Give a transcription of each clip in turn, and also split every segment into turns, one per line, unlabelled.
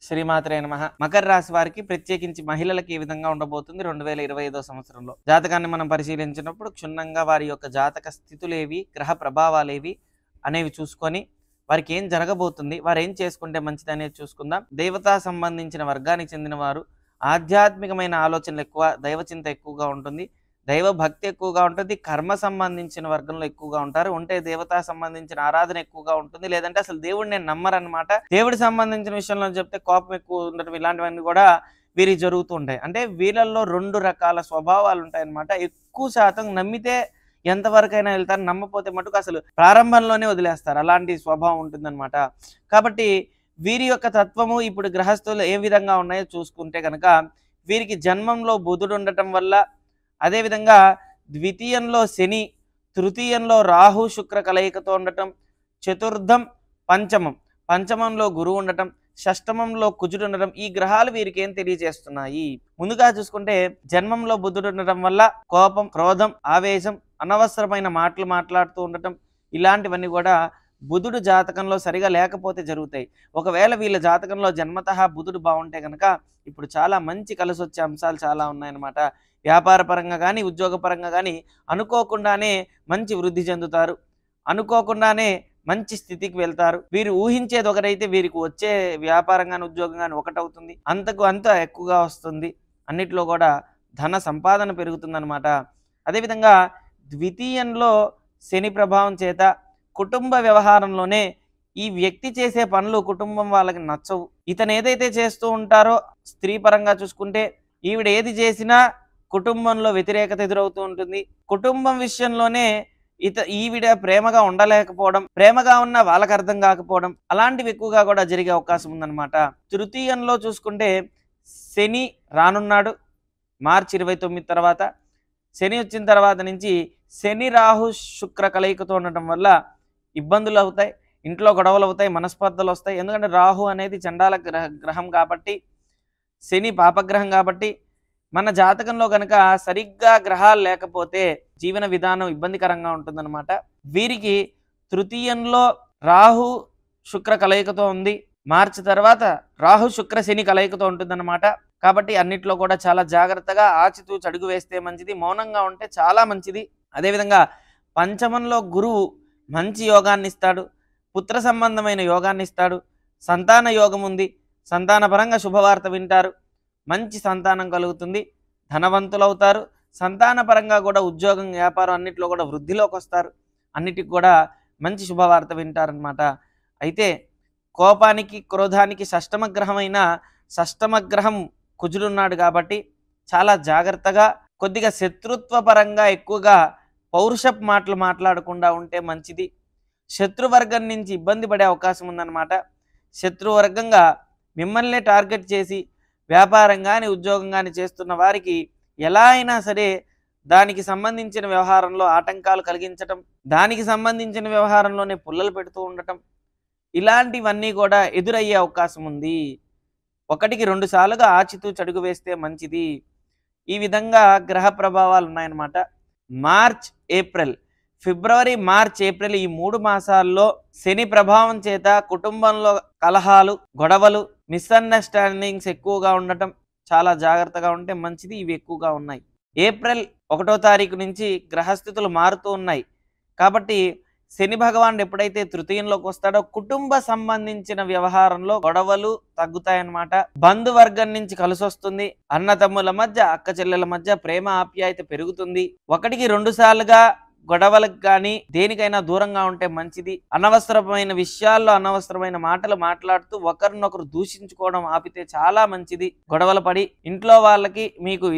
శ్రీమాత్రే నమః. మకర రాశి వారికి ప్రత్యేకించి మహిళలకు ఏ విధంగా ఉండబోతుంది 2025 సంవత్సరంలో జాతకాన్ని మనం పరిశీలించినప్పుడు క్షుణ్ణంగా వారి యొక్క జాతక స్థితులేవి, గ్రహ ప్రభావాలేవి అనేవి చూసుకొని వారికి ఏం జరగబోతుంది, వారు ఏం చేసుకుంటే మంచిది అనేది చూసుకుందాం. దేవతా సంబంధించిన వర్గానికి చెందిన వారు ఆధ్యాత్మికమైన ఆలోచనలు ఎక్కువ, దైవచింత ఎక్కువగా ఉంటుంది, దైవ భక్తి ఎక్కువగా ఉంటుంది, కర్మ సంబంధించిన వర్గంలో ఎక్కువగా ఉంటారు. ఉంటే దేవతా సంబంధించిన ఆరాధన ఎక్కువగా ఉంటుంది, లేదంటే అసలు దేవుడిని నమ్మరన్నమాట. దేవుడి సంబంధించిన విషయంలో చెప్తే కోపం ఎక్కువ ఉండటం, ఇలాంటివన్నీ కూడా వీరికి జరుగుతూ ఉంటాయి. అంటే వీళ్ళల్లో రెండు రకాల స్వభావాలు ఉంటాయన్నమాట. ఎక్కువ శాతం నమ్మితే ఎంతవరకైనా వెళ్తారు, నమ్మపోతే మటుకు అసలు ప్రారంభంలోనే వదిలేస్తారు. అలాంటి స్వభావం ఉంటుందన్నమాట. కాబట్టి వీరి యొక్క తత్వము ఇప్పుడు గ్రహస్థులు ఏ విధంగా ఉన్నాయో చూసుకుంటే కనుక వీరికి జన్మంలో బుధుడు ఉండటం వల్ల, అదేవిధంగా ద్వితీయంలో శని, తృతీయంలో రాహు శుక్ర కలయికతో ఉండటం, చతుర్థం పంచమం, పంచమంలో గురువు ఉండటం, షష్టమంలో కుజుడు ఉండటం, ఈ గ్రహాలు వీరికి ఏం తెలియజేస్తున్నాయి. ముందుగా చూసుకుంటే జన్మంలో బుధుడు ఉండటం వల్ల కోపం, క్రోధం, ఆవేశం, అనవసరమైన మాటలు మాట్లాడుతూ ఉండటం, ఇలాంటివన్నీ కూడా బుధుడు జాతకంలో సరిగా లేకపోతే జరుగుతాయి. ఒకవేళ వీళ్ళ జాతకంలో జన్మతః బుధుడు బాగుంటే కనుక ఇప్పుడు చాలా మంచి కలిసి వచ్చే అంశాలు చాలా ఉన్నాయన్నమాట. వ్యాపార పరంగా కానీ, ఉద్యోగ పరంగా కానీ అనుకోకుండానే మంచి వృద్ధి చెందుతారు, అనుకోకుండానే మంచి స్థితికి వెళ్తారు. వీరు ఊహించేది ఒకటైతే వీరికి వచ్చే వ్యాపారం కానీ ఉద్యోగం కానీ ఒకటవుతుంది, అంతకు అంత ఎక్కువగా వస్తుంది. అన్నిట్లో కూడా ధన సంపాదన పెరుగుతుందన్నమాట. అదేవిధంగా ద్వితీయంలో శని ప్రభావం చేత కుటుంబ వ్యవహారంలోనే ఈ వ్యక్తి చేసే పనులు కుటుంబం వాళ్ళకి నచ్చవు. ఇతను ఏదైతే చేస్తూ ఉంటారో స్త్రీ పరంగా చూసుకుంటే ఈవిడ ఏది చేసినా కుటుంబంలో వ్యతిరేకత ఎదురవుతూ ఉంటుంది. కుటుంబం విషయంలోనే ఈవిడ ప్రేమగా ఉండలేకపోవడం, ప్రేమగా ఉన్న వాళ్ళకి అర్థం కాకపోవడం, అలాంటివి ఎక్కువగా కూడా జరిగే అవకాశం ఉందన్నమాట. తృతీయంలో చూసుకుంటే శని రానున్నాడు మార్చి 29 తర్వాత. శని వచ్చిన తర్వాత నుంచి శని రాహు శుక్ర కలయికతో ఉండటం వల్ల ఇబ్బందులు అవుతాయి, ఇంట్లో గొడవలు అవుతాయి, మనస్పర్ధలు వస్తాయి. ఎందుకంటే రాహు అనేది చండాల గ్రహం కాబట్టి, శని పాపగ్రహం కాబట్టి మన జాతకంలో కనుక సరిగ్గా గ్రహాలు లేకపోతే జీవన విధానం ఇబ్బందికరంగా ఉంటుందన్నమాట. వీరికి తృతీయంలో రాహు శుక్ర కలయికతో ఉంది, మార్చి తర్వాత రాహు శుక్ర శని కలయికతో ఉంటుందన్నమాట. కాబట్టి అన్నిట్లో కూడా చాలా జాగ్రత్తగా ఆచితూచి అడుగు వేస్తే మంచిది, మౌనంగా ఉంటే చాలా మంచిది. అదేవిధంగా పంచమంలో గురువు మంచి యోగాన్ని ఇస్తాడు, పుత్ర సంబంధమైన యోగాన్ని ఇస్తాడు, సంతాన యోగం ఉంది, సంతాన పరంగా శుభవార్త వింటారు, మంచి సంతానం కలుగుతుంది, ధనవంతులవుతారు, సంతాన పరంగా కూడా ఉద్యోగం వ్యాపారం అన్నిట్లో కూడా వృద్ధిలోకి వస్తారు, అన్నిటికి కూడా మంచి శుభవార్త వింటారనమాట. అయితే కోపానికి క్రోధానికి షష్టమగ్రహమైన షష్టమగ్రహం కుజుడున్నాడు కాబట్టి చాలా జాగ్రత్తగా, కొద్దిగా శత్రుత్వ పరంగా ఎక్కువగా పౌరుషపు మాటలు మాట్లాడకుండా ఉంటే మంచిది. శత్రువర్గం నుంచి ఇబ్బంది పడే అవకాశం ఉందన్నమాట. శత్రువర్గంగా మిమ్మల్నే టార్గెట్ చేసి వ్యాపారం కానీ ఉద్యోగం కానీ చేస్తున్న వారికి ఎలా అయినా సరే దానికి సంబంధించిన వ్యవహారంలో ఆటంకాలు కలిగించటం, దానికి సంబంధించిన వ్యవహారంలోనే పుల్లలు పెడుతూ ఉండటం, ఇలాంటివన్నీ కూడా ఎదురయ్యే అవకాశం ఉంది. 1-2 సార్లుగా ఆచితూచి అడుగు వేస్తే మంచిది. ఈ విధంగా గ్రహ ప్రభావాలు ఉన్నాయన్నమాట. మార్చ్, ఏప్రిల్, ఫిబ్రవరి, మార్చ్, ఏప్రిల్ ఈ 3 మాసాల్లో శని ప్రభావం చేత కుటుంబంలో కలహాలు, గొడవలు, మిస్అండర్స్టాండింగ్స్ ఎక్కువగా ఉండటం, చాలా జాగ్రత్తగా ఉంటే మంచిది. ఇవి ఎక్కువగా ఉన్నాయి. ఏప్రిల్ 1వ తారీఖు నుంచి గ్రహస్థితులు మారుతూ ఉన్నాయి కాబట్టి శని భగవానుడు ఎప్పుడైతే తృతీయంలోకి వస్తాడో కుటుంబ సంబంధించిన వ్యవహారంలో గొడవలు తగ్గుతాయన్నమాట. బంధువర్గం నుంచి కలిసి వస్తుంది, అన్నతమ్ముల మధ్య, అక్క చెల్లెల మధ్య ప్రేమ ఆప్యాయత పెరుగుతుంది. 1-2 సార్లుగా గొడవలకు కానీ దేనికైనా దూరంగా ఉంటే మంచిది. అనవసరమైన విషయాల్లో అనవసరమైన మాటలు మాట్లాడుతూ ఒకరినొకరు దూషించుకోవడం ఆపితే చాలా మంచిది. గొడవలు పడి ఇంట్లో వాళ్ళకి మీకు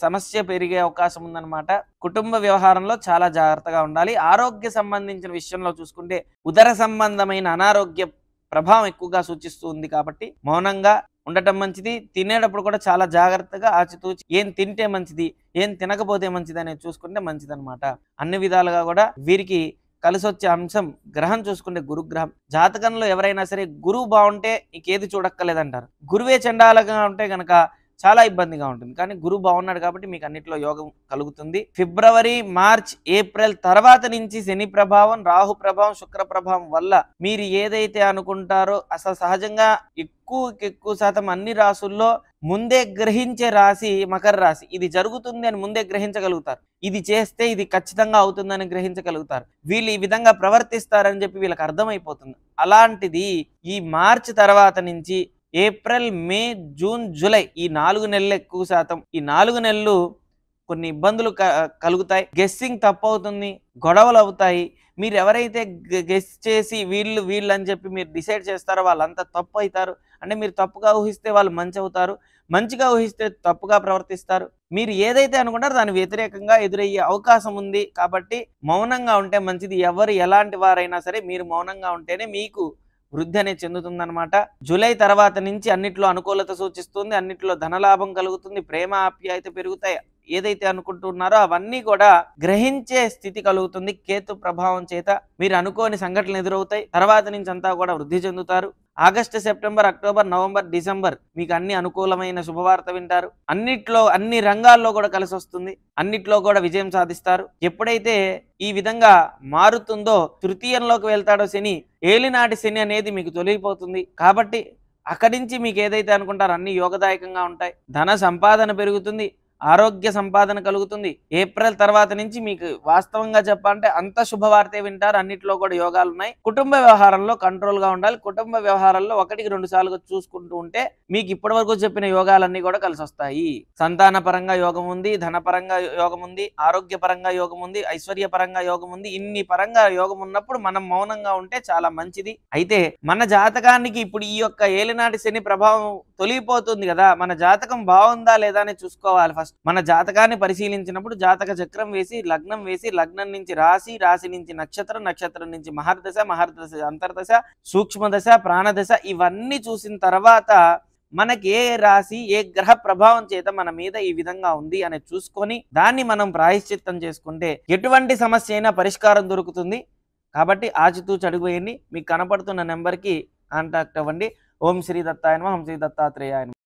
సమస్య పెరిగే అవకాశం ఉందన్నమాట. కుటుంబ వ్యవహారంలో చాలా జాగ్రత్తగా ఉండాలి. ఆరోగ్య సంబంధించిన విషయంలో చూసుకుంటే ఉదర సంబంధమైన అనారోగ్య ప్రభావం ఎక్కువగా సూచిస్తూ ఉంది కాబట్టి మౌనంగా ఉండటం మంచిది. తినేటప్పుడు కూడా చాలా జాగ్రత్తగా ఆచితూచి ఏం తింటే మంచిది, ఏం తినకపోతే మంచిది అనేది చూసుకుంటే మంచిదన్నమాట. అన్ని విధాలుగా కూడా వీరికి కలిసి వచ్చే అంశం గ్రహం చూసుకుంటే గురుగ్రహం. జాతకంలో ఎవరైనా సరే గురువు బాగుంటే ఇంకేది చూడక్కర్లేదంటారు. గురువే చండాలంగా ఉంటే కనుక చాలా ఇబ్బందిగా ఉంటుంది. కానీ గురువు బాగున్నాడు కాబట్టి మీకు అన్నిట్లో యోగం కలుగుతుంది. ఫిబ్రవరి, మార్చ్, ఏప్రిల్ తర్వాత నుంచి శని ప్రభావం, రాహు ప్రభావం, శుక్ర ప్రభావం వల్ల మీరు ఏదైతే అనుకుంటారో అసలు సహజంగా ఎక్కువ శాతం అన్ని రాసుల్లో ముందే గ్రహించే రాశి మకర రాశి. ఇది జరుగుతుంది అని ముందే గ్రహించగలుగుతారు. ఇది చేస్తే ఇది ఖచ్చితంగా అవుతుందని గ్రహించగలుగుతారు. వీళ్ళు ఈ విధంగా ప్రవర్తిస్తారని చెప్పి వీళ్ళకి అర్థమైపోతుంది. అలాంటిది ఈ మార్చి తర్వాత నుంచి ఏప్రిల్, మే, జూన్, జూలై ఈ 4 నెలలు ఎక్కువ శాతం ఈ 4 నెలలు కొన్ని ఇబ్బందులు కలుగుతాయి. గెస్సింగ్ తప్పు అవుతుంది, గొడవలు అవుతాయి. మీరు ఎవరైతే గెస్ చేసి వీళ్ళు అని చెప్పి మీరు డిసైడ్ చేస్తారో వాళ్ళంతా తప్పు అవుతారు. అంటే మీరు తప్పుగా ఊహిస్తే వాళ్ళు మంచి అవుతారు, మంచిగా ఊహిస్తే తప్పుగా ప్రవర్తిస్తారు. మీరు ఏదైతే అనుకుంటారో దాని వ్యతిరేకంగా ఎదురయ్యే అవకాశం ఉంది. కాబట్టి మౌనంగా ఉంటే మంచిది. ఎవరు ఎలాంటి వారైనా సరే మీరు మౌనంగా ఉంటేనే మీకు వృద్ధి అనేది చెందుతుందన్నమాట. జూలై తర్వాత నుంచి అన్నిట్లో అనుకూలత సూచిస్తుంది, అన్నిట్లో ధనలాభం కలుగుతుంది, ప్రేమ ఆప్యాయత పెరుగుతాయి. ఏదైతే అనుకుంటున్నారో అవన్నీ కూడా గ్రహించే స్థితి కలుగుతుంది. కేతు ప్రభావం చేత మీరు అనుకోని సంఘటనలు ఎదురవుతాయి. తర్వాత నుంచి అంతా కూడా వృద్ధి చెందుతారు. August, September, October, November, December మీకు అన్ని అనుకూలమైన శుభవార్త వింటారు. అన్ని రంగాల్లో కూడా కలిసి వస్తుంది. అన్నిట్లో కూడా విజయం సాధిస్తారు. ఎప్పుడైతే ఈ విధంగా మారుతుందో తృతీయంలోకి వెళ్తాడో శని, ఏలినాటి శని అనేది మీకు తొలగిపోతుంది. కాబట్టి అక్కడి నుంచి మీకు ఏదైతే అనుకుంటారో అన్ని యోగదాయకంగా ఉంటాయి. ధన సంపాదన పెరుగుతుంది, ఆరోగ్య సంపాదన కలుగుతుంది. ఏప్రిల్ తర్వాత నుంచి మీకు వాస్తవంగా చెప్పాలంటే అంత శుభవార్తే వింటారు. అన్నిట్లో కూడా యోగాలు ఉన్నాయి. కుటుంబ వ్యవహారంలో కంట్రోల్ గా ఉండాలి. కుటుంబ వ్యవహారాల్లో 1-2 సార్లు చూసుకుంటూ ఉంటే మీకు ఇప్పటి వరకు చెప్పిన యోగాలన్నీ కూడా కలిసి వస్తాయి. సంతాన పరంగా యోగం ఉంది, ధనపరంగా యోగం ఉంది, ఆరోగ్య పరంగా యోగం ఉంది, ఐశ్వర్య పరంగా యోగం ఉంది. ఇన్ని పరంగా యోగం ఉన్నప్పుడు మనం మౌనంగా ఉంటే చాలా మంచిది. అయితే మన జాతకానికి ఇప్పుడు ఈ యొక్క ఏలినాటి శని ప్రభావం తొలగిపోతుంది కదా, మన జాతకం బాగుందా లేదా అని చూసుకోవాలి. ఫస్ట్ మన జాతకాన్ని పరిశీలించినప్పుడు జాతక చక్రం వేసి లగ్నం నుంచి రాశి నుంచి నక్షత్రం నుంచి మహర్దశ అంతర్దశ, సూక్ష్మదశ, ప్రాణదశ ఇవన్నీ చూసిన తర్వాత మనకి ఏ రాశి ఏ గ్రహ ప్రభావం చేత మన మీద ఈ విధంగా ఉంది అని చూసుకొని దాన్ని మనం ప్రాయశ్చిత్తం చేసుకుంటే ఎటువంటి సమస్య అయినా పరిష్కారం దొరుకుతుంది. కాబట్టి ఆచితూచి అడుగు వేయండి. మీకు కనపడుతున్న నెంబర్కి కాంటాక్ట్ అవ్వండి. ఓం శ్రీ దత్తాయ నమః, ఓం శ్రీ దత్తాత్రేయాయ నమః.